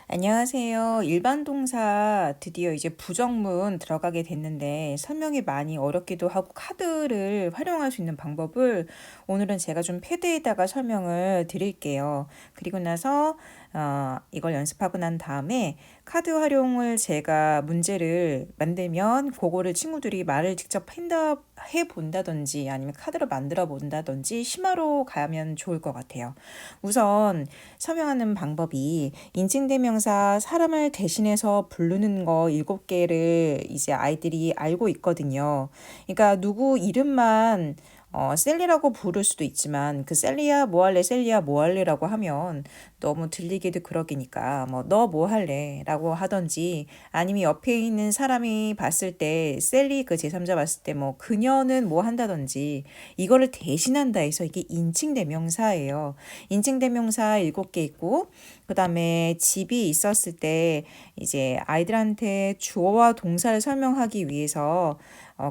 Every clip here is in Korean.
안녕하세요. 일반 동사 드디어 이제 부정문 들어가게 됐는데 설명이 많이 어렵기도 하고 카드를 활용할 수 있는 방법을 오늘은 제가 좀 패드에다가 설명을 드릴게요. 그리고 나서 이걸 연습하고 난 다음에 카드 활용을 제가 문제를 만들면 그거를 친구들이 말을 직접 해 본다든지 아니면 카드로 만들어 본다든지 심화로 가면 좋을 것 같아요. 우선 설명하는 방법이 인칭대명사 사람을 대신해서 부르는 거 7개를 이제 아이들이 알고 있거든요. 그러니까 누구 이름만 셀리라고 부를 수도 있지만 그 셀리야 뭐 할래 셀리야 뭐 할래라고 하면 너무 들리기도 그러기니까 뭐 너 뭐 할래라고 하던지 아니면 옆에 있는 사람이 봤을 때 셀리 그 제3자 봤을 때 뭐 그녀는 뭐 한다든지 이거를 대신한다 해서 이게 인칭대명사예요. 인칭대명사 7개 있고 그다음에 집이 있었을 때 이제 아이들한테 주어와 동사를 설명하기 위해서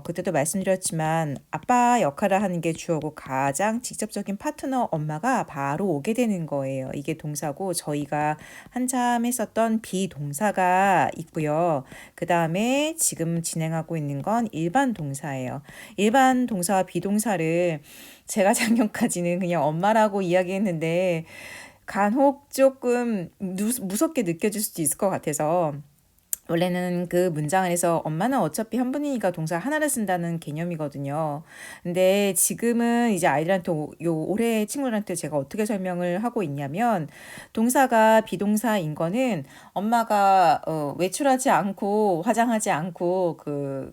그때도 말씀드렸지만 아빠 역할을 하는 게 주어고 가장 직접적인 파트너 엄마가 바로 오게 되는 거예요. 이게 동사고 저희가 한참 했었던 비동사가 있고요. 그 다음에 지금 진행하고 있는 건 일반 동사예요. 일반 동사와 비동사를 제가 작년까지는 그냥 엄마라고 이야기했는데 간혹 조금 무섭게 느껴질 수도 있을 것 같아서 원래는 그 문장 안에서 엄마는 어차피 한 분이니까 동사 하나를 쓴다는 개념이거든요. 근데 지금은 이제 아이들한테 올해 친구들한테 제가 어떻게 설명을 하고 있냐면 동사가 비동사인 거는 엄마가 외출하지 않고 화장하지 않고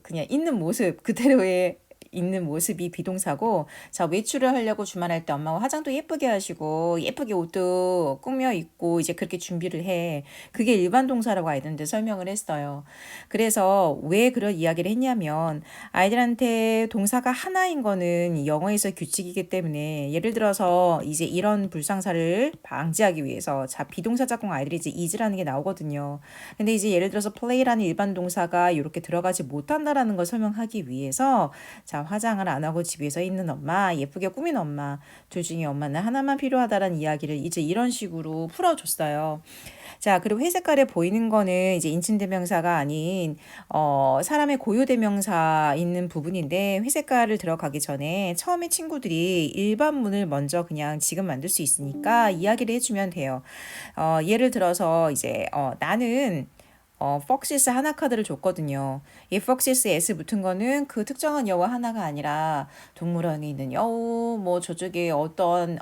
그냥 있는 모습 그대로의 있는 모습이 비동사고 자 외출을 하려고 주말할 때 엄마가 화장도 예쁘게 하시고 예쁘게 옷도 꾸며 입고 이제 그렇게 준비를 해. 그게 일반 동사라고 아이들한테 설명을 했어요. 그래서 왜 그런 이야기를 했냐면 아이들한테 동사가 하나인 거는 영어에서 규칙이기 때문에 예를 들어서 이제 이런 불상사를 방지하기 위해서 자 비동사 작공 아이들이 이제 is라는 게 나오거든요. 근데 이제 예를 들어서 play라는 일반 동사가 이렇게 들어가지 못한다라는 걸 설명하기 위해서 자 화장을 안 하고 집에서 있는 엄마 예쁘게 꾸민 엄마 둘 중에 엄마는 하나만 필요하다라는 이야기를 이제 이런 식으로 풀어줬어요. 자, 그리고 회색깔에 보이는 거는 이제 인칭대명사가 아닌 사람의 고유대명사 있는 부분인데 회색깔을 들어가기 전에 처음에 친구들이 일반문을 먼저 그냥 지금 만들 수 있으니까 이야기를 해주면 돼요. 예를 들어서 이제 나는 폭시스 하나 카드를 줬거든요. 이 폭시스 S 붙은 거는 그 특정한 여우 하나가 아니라 동물원에 있는 여우, 뭐 저쪽에 어떤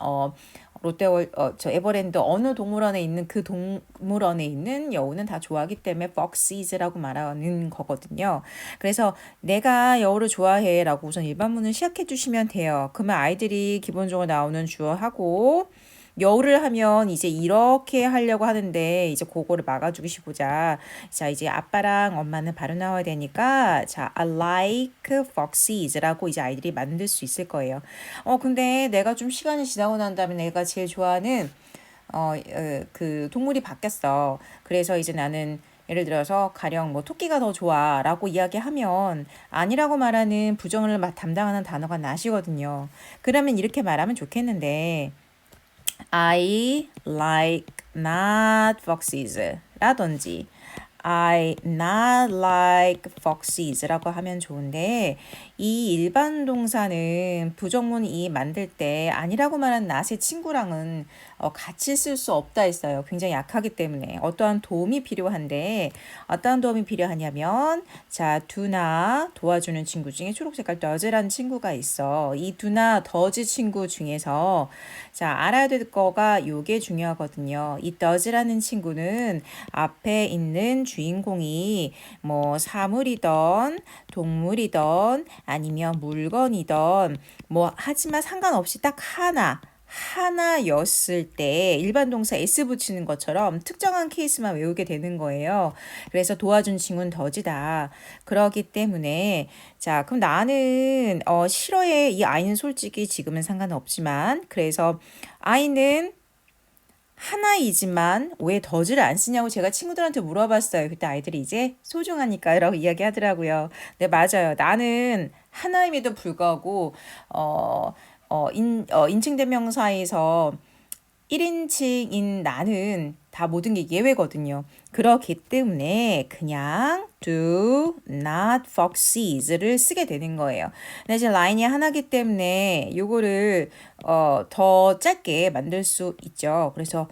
저 에버랜드 어느 동물원에 있는 그 동물원에 있는 여우는 다 좋아하기 때문에 폭시즈라고 말하는 거거든요. 그래서 내가 여우를 좋아해라고 우선 일반문을 시작해 주시면 돼요. 그러면 아이들이 기본적으로 나오는 주어하고 여우를 하면 이제 이렇게 하려고 하는데 이제 그거를 막아주시고자 자 이제 아빠랑 엄마는 바로 나와야 되니까 자 I like foxes라고 이제 아이들이 만들 수 있을 거예요. 근데 내가 좀 시간이 지나고 난 다음에 내가 제일 좋아하는 그 동물이 바뀌었어. 그래서 이제 나는 예를 들어서 가령 뭐 토끼가 더 좋아라고 이야기하면 아니라고 말하는 부정을 담당하는 단어가 not이거든요. 그러면 이렇게 말하면 좋겠는데 I like not foxes 라든지 I not like foxes라고 하면 좋은데 이 일반 동사는 부정문 이 만들 때 아니라고 말한 not의 친구랑은 같이 쓸 수 없다 했어요. 굉장히 약하기 때문에 어떠한 도움이 필요한데 어떠한 도움이 필요하냐면 자 do나 도와주는 친구 중에 초록 색깔 does라는 친구가 있어. 이 do나 does 친구 중에서 자 알아야 될 거가 요게 중요하거든요. 이 does라는 친구는 앞에 있는 주인공이 뭐 사물이던 동물이던 아니면 물건이던 뭐 하지만 상관없이 딱 하나였을 때 일반 동사 s 붙이는 것처럼 특정한 케이스만 외우게 되는 거예요. 그래서 도와준 친구는 더지다. 그러기 때문에 자 그럼 나는 싫어해. 이 아이는 솔직히 지금은 상관없지만 그래서 아이는 하나이지만 왜 더즈를 안 쓰냐고 제가 친구들한테 물어봤어요. 그때 아이들이 이제 소중하니까 라고 이야기하더라고요. 네, 맞아요. 나는 하나임에도 불구하고 인칭대명사에서 1인칭인 나는 다 모든 게 예외거든요. 그렇기 때문에 그냥 do not foxes를 쓰게 되는 거예요. 근데 이제 라인이 하나기 때문에 요거를 더 짧게 만들 수 있죠. 그래서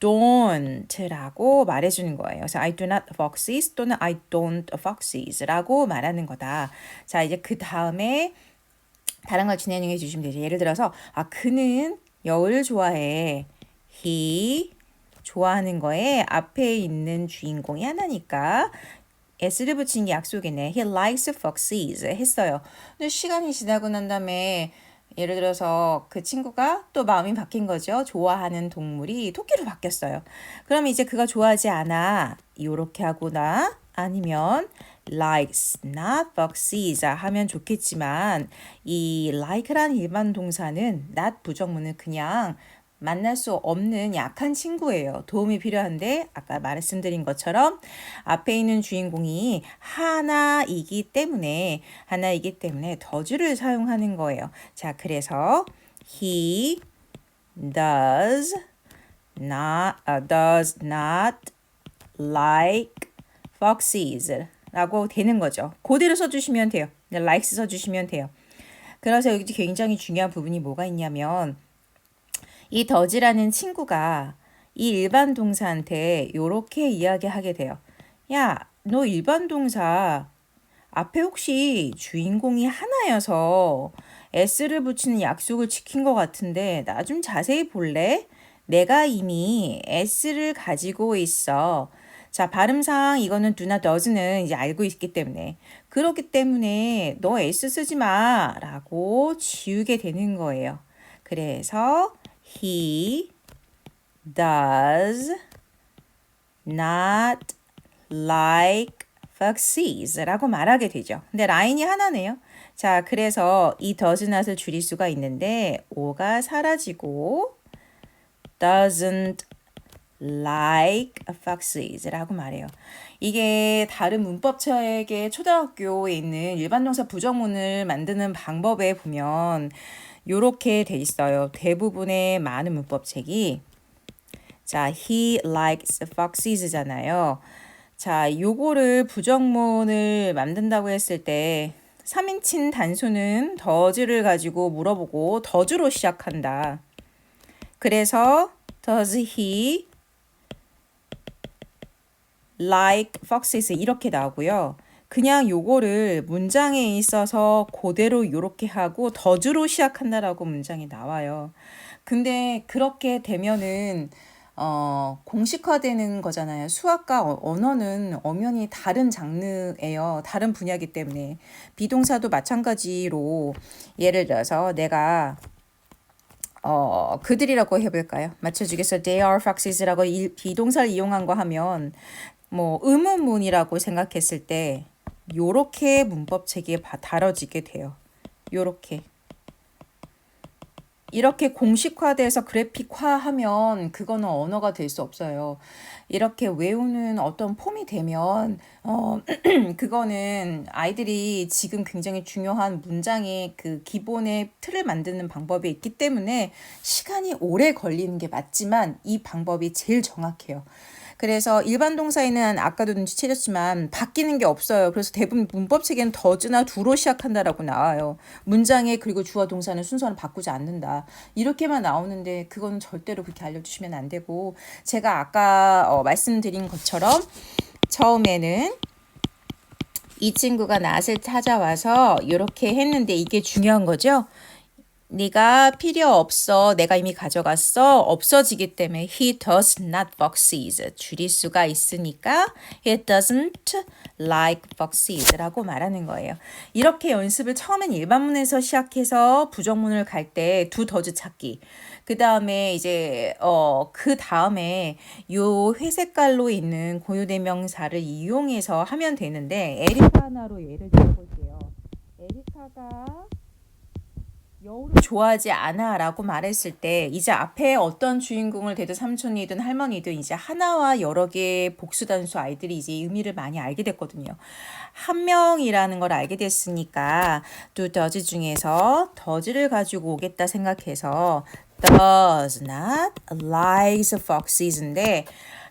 don't라고 말해주는 거예요. 그래서 I do not foxes 또는 I don't foxes라고 말하는 거다. 자, 이제 그 다음에 다른 걸 진행해 주시면 되죠. 예를 들어서 그는 여우를 좋아해. he 좋아하는 거에 앞에 있는 주인공이 하나니까 s를 붙인 게 약속이네. He likes foxes 했어요. 근데 시간이 지나고 난 다음에 예를 들어서 그 친구가 또 마음이 바뀐 거죠. 좋아하는 동물이 토끼로 바뀌었어요. 그럼 이제 그가 좋아하지 않아. 요렇게 하거나 아니면 likes not foxes 하면 좋겠지만 이 like란 일반 동사는 not 부정문은 그냥 만날 수 없는 약한 친구예요. 도움이 필요한데 아까 말씀드린 것처럼 앞에 있는 주인공이 하나이기 때문에 더즈를 사용하는 거예요. 자, 그래서 he does not like foxes 라고 되는 거죠. 그대로 써주시면 돼요. likes 써주시면 돼요. 그래서 여기 굉장히 중요한 부분이 뭐가 있냐면 이 더즈라는 친구가 이 일반 동사한테 이렇게 이야기하게 돼요. 야, 너 일반 동사 앞에 혹시 주인공이 하나여서 s를 붙이는 약속을 지킨 것 같은데 나 좀 자세히 볼래? 내가 이미 s를 가지고 있어. 자, 발음상 이거는 do나 does는 이제 알고 있기 때문에 그렇기 때문에 너 s 쓰지 마 라고 지우게 되는 거예요. 그래서 he does not like foxes 라고 말하게 되죠. 근데 라인이 하나네요. 자, 그래서 이 does not을 줄일 수가 있는데 o가 사라지고 doesn't like foxes 라고 말해요. 이게 다른 문법책의 초등학교에 있는 일반 동사 부정문을 만드는 방법에 보면 요렇게 돼 있어요. 대부분의 많은 문법책이 자, he likes foxes잖아요. 자, 요거를 부정문을 만든다고 했을 때 3인칭 단수는 does를 가지고 물어보고 does로 시작한다. 그래서 does he like foxes 이렇게 나오고요. 그냥 요거를 문장에 있어서 그대로 요렇게 하고 does로 시작한다라고 문장이 나와요. 근데 그렇게 되면은 공식화되는 거잖아요. 수학과 언어는 엄연히 다른 장르예요. 다른 분야이기 때문에. 비동사도 마찬가지로 예를 들어서 내가 그들이라고 해볼까요? 맞춰주겠어요. They are foxes라고 비동사를 이용한 거 하면 뭐 의문문이라고 생각했을 때 요렇게 문법책에 다뤄지게 돼요. 요렇게. 이렇게 공식화돼서 그래픽화하면 그거는 언어가 될 수 없어요. 이렇게 외우는 어떤 폼이 되면 그거는 아이들이 지금 굉장히 중요한 문장의 그 기본의 틀을 만드는 방법이 있기 때문에 시간이 오래 걸리는 게 맞지만 이 방법이 제일 정확해요. 그래서 일반 동사에는 아까도 눈치채셨지만 바뀌는 게 없어요. 그래서 대부분 문법책에는 does나 do로 시작한다라고 나와요. 문장에 그리고 주어 동사는 순서는 바꾸지 않는다. 이렇게만 나오는데 그건 절대로 그렇게 알려주시면 안 되고 제가 아까 말씀드린 것처럼 처음에는 이 친구가 낫을 찾아와서 이렇게 했는데 이게 중요한 거죠. 네가 필요 없어. 내가 이미 가져갔어. 없어지기 때문에 he does not foxes 줄일 수가 있으니까 he doesn't like foxes 라고 말하는 거예요. 이렇게 연습을 처음엔 일반문에서 시작해서 부정문을 갈 때 do does 찾기. 그 다음에 이제 그 다음에 요 회색깔로 있는 고유대명사를 이용해서 하면 되는데 에리카 하나로 예를 들어볼게요. 에리카가 여우를 좋아하지 않아 라고 말했을 때 이제 앞에 어떤 주인공을 대도 삼촌이든 할머니든 이제 하나와 여러 개의 복수단수 아이들이 이제 의미를 많이 알게 됐거든요. 한 명이라는 걸 알게 됐으니까 do does 중에서 does를 가지고 오겠다 생각해서 does not like foxes인데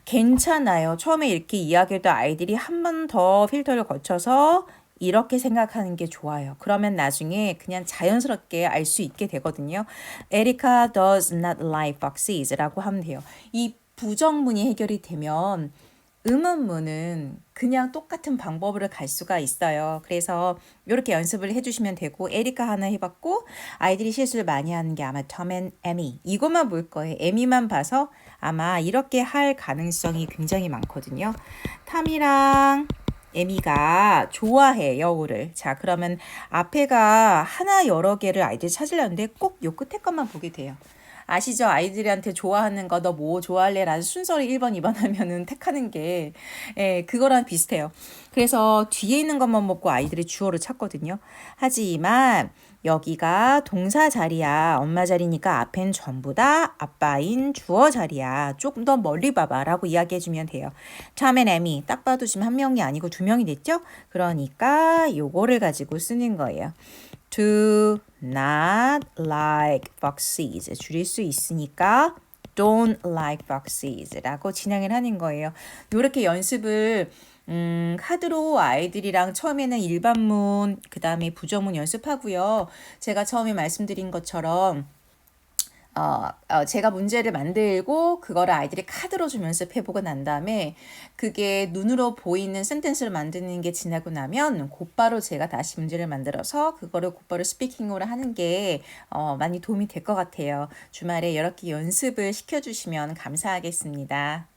괜찮아요. 처음에 이렇게 이야기해도 아이들이 한 번 더 필터를 거쳐서 이렇게 생각하는 게 좋아요. 그러면 나중에 그냥 자연스럽게 알 수 있게 되거든요. Erica does not like foxes 라고 하면 돼요. 이 부정문이 해결이 되면 의문문은 그냥 똑같은 방법으로 갈 수가 있어요. 그래서 이렇게 연습을 해주시면 되고 에리카 하나 해봤고 아이들이 실수를 많이 하는 게 아마 톰 앤 에미 이것만 볼 거예요. 에미만 봐서 아마 이렇게 할 가능성이 굉장히 많거든요. 탐이랑 에미가 좋아해 여우를. 자 그러면 앞에가 하나 여러 개를 아이들이 찾으려는데 꼭 요 끝에 것만 보게 돼요. 아시죠? 아이들한테 좋아하는 거 너 뭐 좋아할래? 라는 순서를 1번, 2번 하면은 택하는 게 그거랑 비슷해요. 그래서 뒤에 있는 것만 먹고 아이들이 주어를 찾거든요. 하지만 여기가 동사 자리야. 엄마 자리니까 앞엔 전부 다 아빠인 주어 자리야. 조금 더 멀리 봐봐 라고 이야기해주면 돼요. Tom and Amy 딱 봐도 지금 한 명이 아니고 두 명이 됐죠? 그러니까 요거를 가지고 쓰는 거예요. Do not like foxes 줄일 수 있으니까 don't like foxes 라고 진행을 하는 거예요. 이렇게 연습을 카드로 아이들이랑 처음에는 일반문 그 다음에 부정문 연습하고요. 제가 처음에 말씀드린 것처럼 제가 문제를 만들고 그거를 아이들이 카드로 좀 연습해보고 난 다음에 그게 눈으로 보이는 센텐스를 만드는 게 지나고 나면 곧바로 제가 다시 문제를 만들어서 그거를 곧바로 스피킹으로 하는 게 많이 도움이 될 것 같아요. 주말에 이렇게 연습을 시켜주시면 감사하겠습니다.